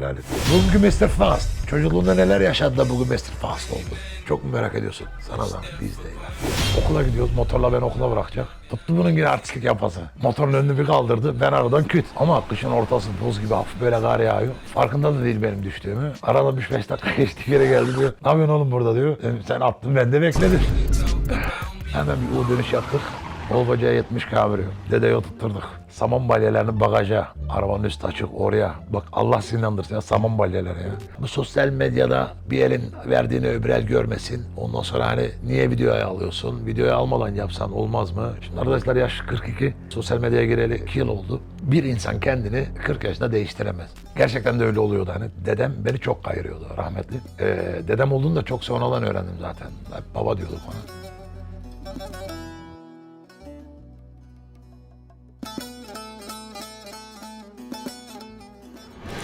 helal et. Bugünkü Mr. Fast. Çocukluğunda neler yaşadı da bugün Mr. Fast oldu? Çok mu merak ediyorsun? Sana da biz de ya. Okula gidiyoruz. Motorla ben okula bırakacak. Tuttu bunun yine artistlik yapası. Motorun önünü bir kaldırdı. Ben aradan küt. Ama kışın ortası buz gibi hafif böyle kar yağıyor. Farkında da değil benim düştüğümü. Arada 5 dakika geçti geri geldi diyor. Ne yapıyorsun oğlum burada diyor. Sen attın ben de bekledim. Hemen bir U dönüş yaptık. Olbaca'ya 70 veriyor. Dedeyi oturtturduk. Saman balyelerini bagaja, arabanın üstü açık oraya. Bak Allah seni inandırsın ya, saman balyeleri ya. Bu sosyal medyada bir elin verdiğini öbür el görmesin. Ondan sonra hani niye videoya alıyorsun? Videoya almadan yapsan olmaz mı? Şimdi arkadaşlar yaş 42. Sosyal medyaya gireli 2 yıl oldu. Bir insan kendini 40 yaşında değiştiremez. Gerçekten de öyle oluyordu hani. Dedem beni çok kayırıyordu rahmetli. Dedem olduğunu da çok sonradan öğrendim zaten. Hep baba diyorduk ona.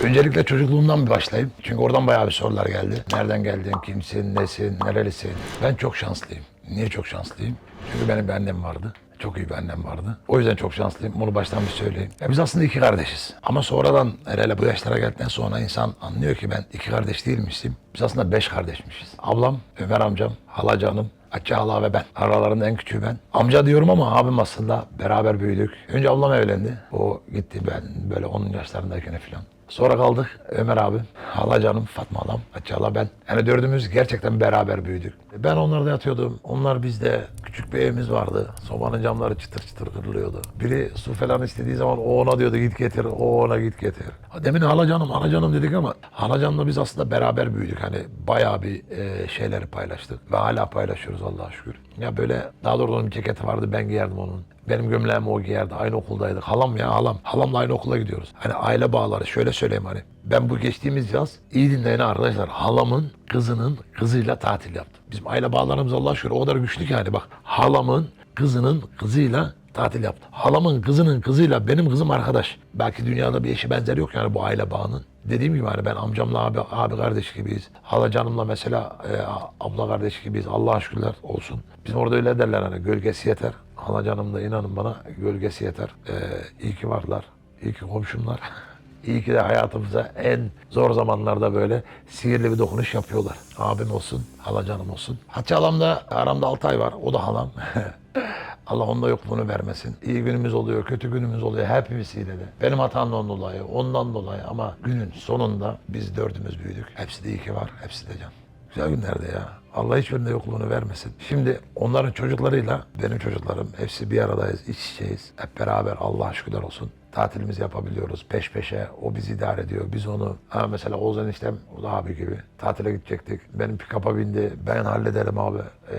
Öncelikle çocukluğumdan bir başlayayım. Çünkü oradan bayağı bir sorular geldi. Nereden geldin, kimsin, nesin, nerelisin? Ben çok şanslıyım. Niye çok şanslıyım? Çünkü benim bir annem vardı. Çok iyi bir annem vardı. O yüzden çok şanslıyım. Bunu baştan bir söyleyeyim. Ya biz aslında 2 kardeşiz. Ama sonradan hele bu yaşlara geldikten sonra insan anlıyor ki ben 2 kardeş değilmişim. Biz aslında 5 kardeşmişiz. Ablam, Ömer amcam, halacanım, Hatice hala ve ben. Aralarında en küçüğü ben. Amca diyorum ama abim aslında beraber büyüdük. Önce ablam evlendi. O gitti ben böyle 10 yaşlarındayken falan. Sonra kaldık Ömer abi, halacanım, Fatma halam, Hatice hala ben. Yani 4'ümüz gerçekten beraber büyüdük. Ben onlarda yatıyordum. Onlar bizde. Küçük bir evimiz vardı. Sobanın camları çıtır çıtır kırılıyordu. Biri su falan istediği zaman o ona diyordu git getir, o ona git getir. Demin halacanım dedik ama halacanla biz aslında beraber büyüdük. Hani bayağı bir şeyleri paylaştık ve hala paylaşıyoruz Allah'a şükür. Ya böyle daha doğrusu onun bir ceketi vardı, ben giyerdim onun. Benim gömleğimi o giyerdi. Aynı okuldaydık. Halam. Halamla aynı okula gidiyoruz. Hani aile bağları. Şöyle söyleyeyim hani. Ben bu geçtiğimiz yaz iyi dinleyin arkadaşlar. Halamın kızının kızıyla tatil yaptım. Bizim aile bağlarımız Allah'a şükür o kadar güçlü ki hani bak. Halamın kızının kızıyla tatil yaptım. Halamın kızının kızıyla benim kızım arkadaş. Belki dünyada bir eşi benzeri yok yani bu aile bağının. Dediğim gibi hani ben amcamla abi kardeş gibiyiz. Halacanımla mesela abla kardeş gibiyiz. Allah'a şükürler olsun. Bizim orada öyle derler hani gölgesi yeter. Halacanım da inanın bana gölgesi yeter. İyi ki varlar. İyi ki komşumlar. İyi ki de hayatımıza en zor zamanlarda böyle sihirli bir dokunuş yapıyorlar. Abim olsun, halacanım olsun. Hatice halam da aramda 6 ay var. O da halam. Allah onda yokluğunu vermesin. İyi günümüz oluyor, kötü günümüz oluyor. Hepimizle de. Benim hatamdan dolayı, ondan dolayı ama günün sonunda biz 4'ümüz büyüdük. Hepsi de iyi ki var, hepsi de can. Güzel günlerde ya. Allah hiçbirinde yokluğunu vermesin. Şimdi onların çocuklarıyla benim çocuklarım hepsi bir aradayız, iç içeyiz. Hep beraber Allah'a şükürler olsun. Tatilimizi yapabiliyoruz peş peşe. O bizi idare ediyor. Biz onu mesela Oğuz eniştem, o da abi gibi. Tatile gidecektik. Benim pick-up'a bindi. Ben hallederim abi.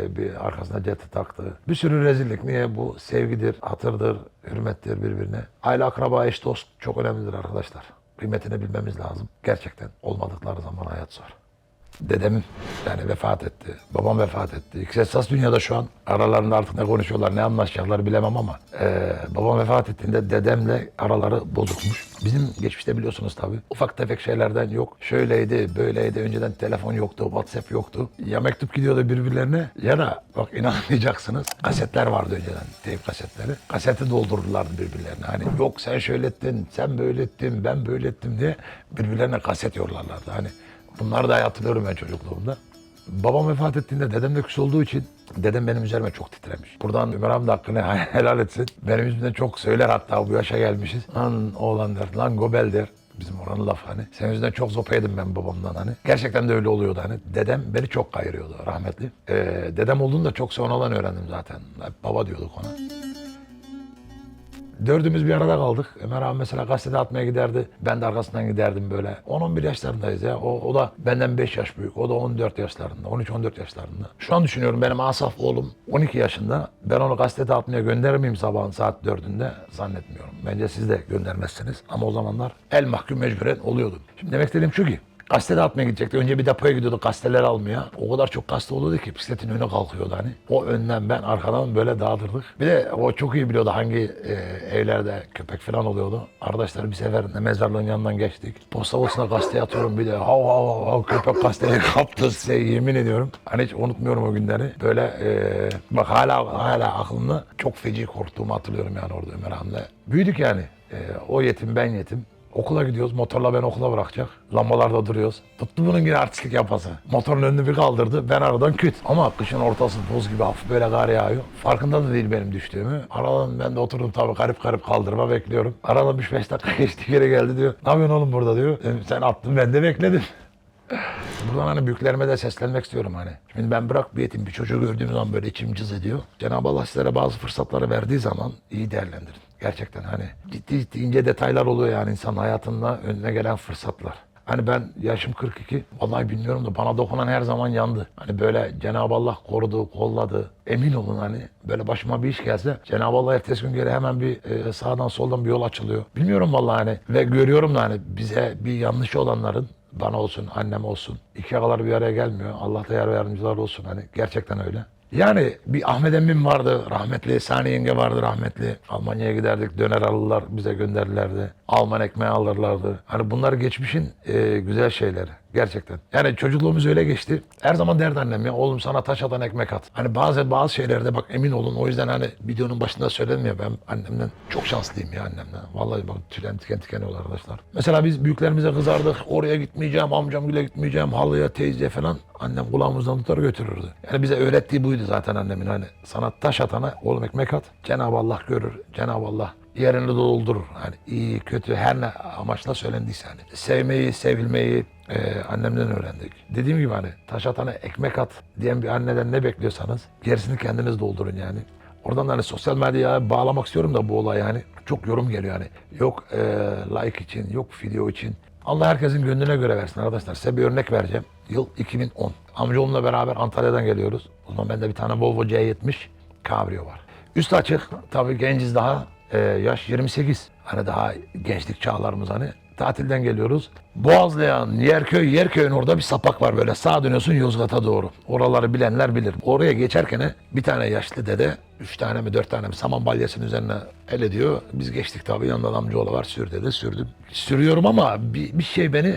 Bir arkasına jeti taktı. Bir sürü rezillik. Niye? Bu sevgidir, hatırdır, hürmettir birbirine. Aile, akraba, eş, dost çok önemlidir arkadaşlar. Kıymetini bilmemiz lazım. Gerçekten olmadıkları zaman hayat zor. Dedem yani vefat etti. Babam vefat etti. İkisi esas dünyada şu an. Aralarında artık ne konuşuyorlar, ne anlaşacaklar bilemem ama babam vefat ettiğinde dedemle araları bozukmuş. Bizim geçmişte biliyorsunuz tabii. Ufak tefek şeylerden yok. Şöyleydi, böyleydi. Önceden telefon yoktu, WhatsApp yoktu. Ya mektup gidiyordu birbirlerine ya da bak inanmayacaksınız. Kasetler vardı önceden, teyp kasetleri. Kaseti doldururlardı birbirlerine. Hani yok sen şöyle ettin, sen böyle ettin, ben böyle ettim diye birbirlerine kaset yollarlardı. Hani bunları da hatırlıyorum ben çocukluğumda. Babam vefat ettiğinde dedem de küs olduğu için dedem benim üzerime çok titremiş. Buradan Ömer abi de hakkını helal etsin. Benim yüzümden çok söyler hatta bu yaşa gelmişiz. Lan oğlan der, lan gobel der. Bizim oranın lafı hani. Senin yüzünden çok zopa yedim ben babamdan hani. Gerçekten de öyle oluyordu hani. Dedem beni çok kayırıyordu rahmetli. Dedem olduğunu da çok sonradan öğrendim zaten. Hep baba diyorduk ona. 4'ümüz bir arada kaldık. Ömer abi mesela gazete atmaya giderdi. Ben de arkasından giderdim böyle. 10-11 yaşlarındayız ya. O da benden 5 yaş büyük. O da 14 yaşlarında. 13-14 yaşlarında. Şu an düşünüyorum benim Asaf oğlum 12 yaşında. Ben onu gazete atmaya gönderir miyim sabahın saat 4'ünde? Zannetmiyorum. Bence siz de göndermezsiniz. Ama o zamanlar el mahkum mecburen oluyordu. Şimdi demek istediğim şu ki gazete de atmaya gidecekti. Önce bir depoya gidiyorduk gazeteleri almaya. O kadar çok gazete oluyordu ki bisikletin önüne kalkıyordu hani. O önden ben arkadan böyle dağıtırdık. Bir de o çok iyi biliyordu hangi evlerde köpek falan oluyordu. Arkadaşlar bir sefer mezarlığın yanından geçtik. Posta odasına gazete atıyorum bir de hav hav hav köpek gazeteyi kaptı size yemin ediyorum. Hani hiç unutmuyorum o günleri. Böyle bak hala aklımda çok feci korktuğumu hatırlıyorum yani orada Ömer Hamle. Büyüdük yani. O yetim ben yetim. Okula gidiyoruz. Motorla ben okula bırakacak. Lambalarda duruyoruz. Tuttu bunun yine artistlik yapası. Motorun önünü bir kaldırdı. Ben aradan küt. Ama kışın ortası buz gibi hafif böyle kar yağıyor. Farkında da değil benim düştüğümü. Aradan ben de oturdum tabii garip garip kaldırma bekliyorum. Aradan 3-5 dakika geçti, geri geldi diyor. Ne yapıyorsun oğlum burada diyor. Sen attın, ben de bekledim. Buradan hani büyüklerime de seslenmek istiyorum hani. Şimdi ben bırak bir yetim bir çocuğu gördüğüm zaman böyle içim cız ediyor. Cenab-ı Allah sizlere bazı fırsatları verdiği zaman iyi değerlendirin. Gerçekten hani ciddi ince detaylar oluyor yani insan hayatında önüne gelen fırsatlar. Hani ben yaşım 42, vallahi bilmiyorum da bana dokunan her zaman yandı. Hani böyle Cenab-ı Allah korudu, kolladı. Emin olun hani böyle başıma bir iş gelse Cenab-ı Allah ertesi gün geri hemen bir sağdan soldan bir yol açılıyor. Bilmiyorum vallahi hani ve görüyorum da hani bize bir yanlışı olanların bana olsun, annem olsun. İki yakalar bir araya gelmiyor. Allah da yar ve yardımcılar olsun. Hani gerçekten öyle. Yani bir Ahmet emmim vardı rahmetli, Sani yenge vardı rahmetli. Almanya'ya giderdik, döner alırlar, bize gönderirlerdi. Alman ekmeği alırlardı. Hani bunlar geçmişin güzel şeyleri. Gerçekten. Yani çocukluğumuz öyle geçti. Her zaman derdi annem ya, oğlum sana taş atan ekmek at. Hani bazı şeylerde bak emin olun, o yüzden hani videonun başında söyledim ya, ben annemden çok şanslıyım ya annemden. Vallahi bak tüylerim tiken tiken oluyor arkadaşlar. Mesela biz büyüklerimize kızardık. Oraya gitmeyeceğim, amcamgile gitmeyeceğim, halıya, teyzeye falan. Annem kulağımızdan tutar götürürdü. Yani bize öğrettiği buydu zaten annemin, hani sana taş atana oğlum ekmek at. Cenab-ı Allah görür. Cenab-ı Allah yerini doldurur. Hani iyi, kötü, her ne amaçla söylendiyse hani. Sevmeyi, sevilmeyi annemden öğrendik. Dediğim gibi hani taş atana ekmek at diyen bir anneden ne bekliyorsanız gerisini kendiniz doldurun yani. Oradan da hani sosyal medyaya bağlamak istiyorum da bu olay yani. Çok yorum geliyor hani. Yok like için, yok video için. Allah herkesin gönlüne göre versin arkadaşlar. Size bir örnek vereceğim. Yıl 2010. Amcaoğlumla beraber Antalya'dan geliyoruz. O zaman bende bir tane Volvo C70 Cabrio var. Üstü açık. Tabii genciz daha. Yaş 28. Hani daha gençlik çağlarımız hani. Tatilden geliyoruz. Boğazlayan Yerköy'ün orada bir sapak var böyle. Sağa dönüyorsun Yozgat'a doğru. Oraları bilenler bilir. Oraya geçerken bir tane yaşlı dede 3 tane mi 4 tane mi saman balyasının üzerine el ediyor. Biz geçtik tabii, yanında amcaoğlu var, sür dedi, sürdüm. Sürüyorum ama bir şey beni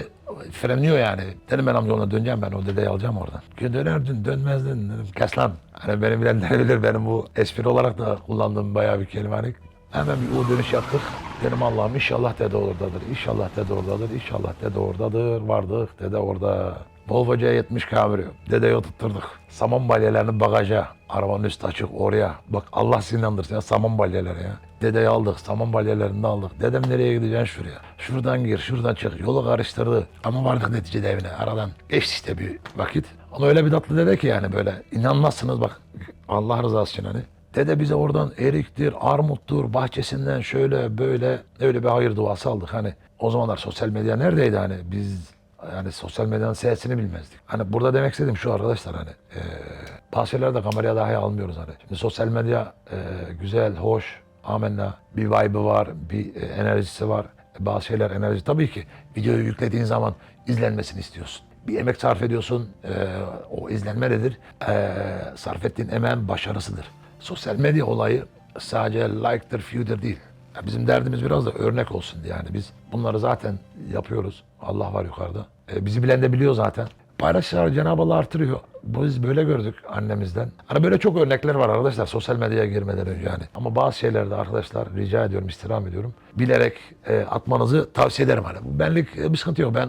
frenliyor yani. Dedim ben amcaoğluna döneceğim, ben o dedeyi alacağım oradan. Dönerdin dönmezdin dedim, kes lan. Hani beni bilenler bilir, benim bu espri olarak da kullandığım bayağı bir kelime hani. Hemen bir U dönüş yaptık. Dedim Allah'ım inşallah dede oradadır. İnşallah dede oradadır. İnşallah dede oradadır. Vardık, dede orada. Volvo C70 Cabrio. Dedeyi oturtturduk. Saman balyelerini bagaja. Arabanın üstü açık oraya. Bak Allah seni inandırsın ya, saman balyeleri ya. Dedeyi aldık, saman balyelerini de aldık. Dedem nereye gideceksin şuraya? Şuradan gir, şuradan çık. Yolu karıştırdı. Ama vardık neticede evine. Aradan geçti işte bir vakit. Ama öyle bir tatlı dede ki yani böyle. İnanmazsınız bak. Allah rızası için hani. Dede bize oradan eriktir, armuttur, bahçesinden şöyle böyle öyle bir hayır duası aldık. Hani o zamanlar sosyal medya neredeydi hani, biz yani sosyal medyanın sesini bilmezdik. Hani burada demek istediğim şu arkadaşlar, hani bazı şeyler de kameraya dahi almıyoruz hani. Şimdi sosyal medya güzel, hoş, amenna, bir vibe'ı var, bir enerjisi var. Bazı şeyler enerji, tabii ki videoyu yüklediğin zaman izlenmesini istiyorsun. Bir emek sarf ediyorsun, o izlenme nedir? Sarf ettiğin emeğin başarısıdır. Sosyal medya olayı sadece like'tır, view'dir değil. Ya bizim derdimiz biraz da örnek olsun diye. Yani biz bunları zaten yapıyoruz. Allah var yukarıda. Bizi bilen de biliyor zaten. Paylaşımlar Cenab-ı Allah artırıyor. Biz böyle gördük annemizden. Hani böyle çok örnekler var arkadaşlar sosyal medyaya girmeden önce yani. Ama bazı şeylerde arkadaşlar rica ediyorum, istirham ediyorum. Bilerek atmanızı tavsiye ederim hani. Benlik bir sıkıntı yok. Ben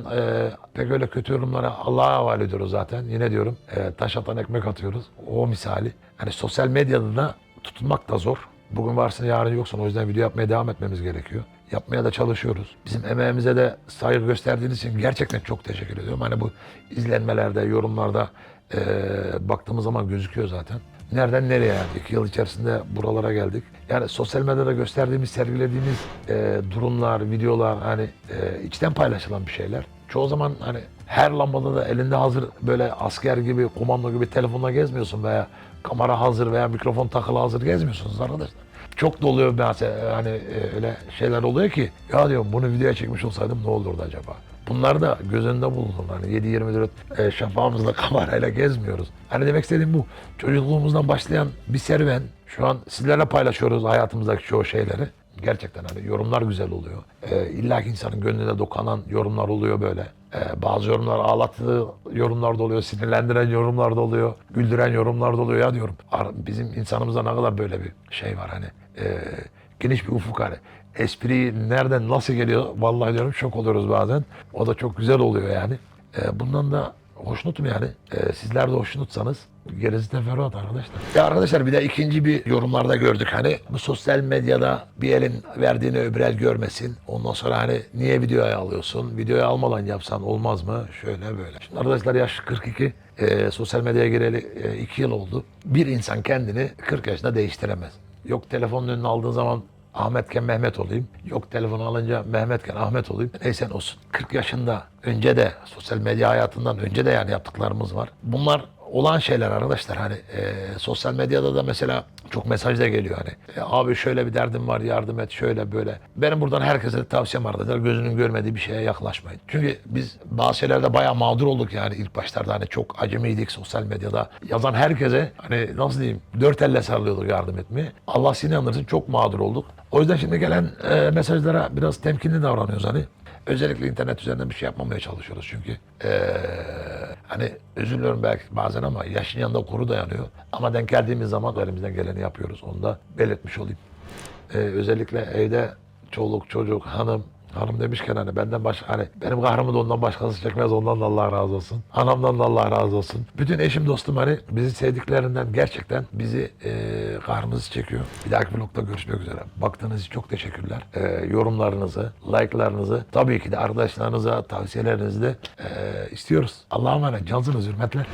pek öyle kötü yorumlara Allah'a havale ediyoruz zaten. Yine diyorum taş atan ekmek atıyoruz. O misali. Hani sosyal medyada da tutunmak da zor. Bugün varsın yarın yoksun. O yüzden video yapmaya devam etmemiz gerekiyor. Yapmaya da çalışıyoruz. Bizim emeğimize de saygı gösterdiğiniz için gerçekten çok teşekkür ediyorum. Hani bu izlenmelerde, yorumlarda baktığımız zaman gözüküyor zaten. Nereden nereye yani? 2 yıl içerisinde buralara geldik. Yani sosyal medyada gösterdiğimiz, sergilediğimiz durumlar, videolar hani içten paylaşılan bir şeyler. Çoğu zaman hani her lambada da elinde hazır böyle asker gibi, komando gibi telefonla gezmiyorsun veya kamera hazır veya mikrofon takılı hazır gezmiyorsunuz arkadaşlar. Çok da oluyor mesela hani öyle şeyler oluyor ki ya diyorum bunu videoya çekmiş olsaydım ne olurdu acaba? Bunlar da göz önünde bulundum. Hani 7-24 şafağımızla kamerayla gezmiyoruz. Hani demek istediğim bu. Çocukluğumuzdan başlayan bir serüven. Şu an sizlerle paylaşıyoruz hayatımızdaki çoğu şeyleri. Gerçekten hani yorumlar güzel oluyor. İlla ki insanın gönlüne dokunan yorumlar oluyor böyle. Bazı yorumlar ağlattığı yorumlar da oluyor, sinirlendiren yorumlar da oluyor, güldüren yorumlar da oluyor ya diyorum. Bizim insanımızda ne kadar böyle bir şey var hani. Geniş bir ufuk hani. Espriyi nereden nasıl geliyor vallahi diyorum şok oluyoruz bazen. O da çok güzel oluyor yani. Bundan da hoşnutum yani. Sizler de hoşnutsanız gerisi teferruat arkadaşlar. Ya arkadaşlar bir de ikinci bir yorumlarda gördük hani bu sosyal medyada bir elin verdiğini öbür el görmesin. Ondan sonra hani niye videoya alıyorsun? Videoya almadan yapsan olmaz mı? Şöyle böyle. Şimdi arkadaşlar yaş 42. Sosyal medyaya gireli 2 yıl oldu. Bir insan kendini 40 yaşında değiştiremez. Yok telefonun önüne aldığın zaman Ahmetken Mehmet olayım. Yok telefonu alınca Mehmetken Ahmet olayım. Neyse olsun. 40 yaşında önce de sosyal medya hayatından önce de yani yaptıklarımız var. Bunlar olan şeyler arkadaşlar hani sosyal medyada da mesela çok mesaj da geliyor hani abi şöyle bir derdim var yardım et şöyle böyle. Benim buradan herkese de tavsiyem arkadaşlar gözünün görmediği bir şeye yaklaşmayın. Çünkü biz bazı şeylerde bayağı mağdur olduk yani ilk başlarda hani çok acemiydik sosyal medyada. Yazan herkese hani nasıl diyeyim dört elle sarılıyorduk yardım etmeye. Allah seni inandırsın çok mağdur olduk. O yüzden şimdi gelen mesajlara biraz temkinli davranıyoruz hani. Özellikle internet üzerinden bir şey yapmamaya çalışıyoruz çünkü hani üzülüyorum belki bazen ama yaşın yanında kuru dayanıyor. Ama denk geldiğimiz zaman elimizden geleni yapıyoruz. Onu da belirtmiş olayım. Özellikle evde çoluk çocuk hanım demişken hani benden başka hani benim kahrımı da ondan başkası çekmez ondan da Allah razı olsun. Anamdan da Allah razı olsun. Bütün eşim dostum hani bizi sevdiklerinden gerçekten bizi kahrımızı çekiyor. Bir dahaki vlogda görüşmek üzere. Baktığınız için çok teşekkürler. Yorumlarınızı, like'larınızı tabii ki de arkadaşlarınıza tavsiyelerinizi de istiyoruz. Allah'a emanet. Cansınız hürmetler.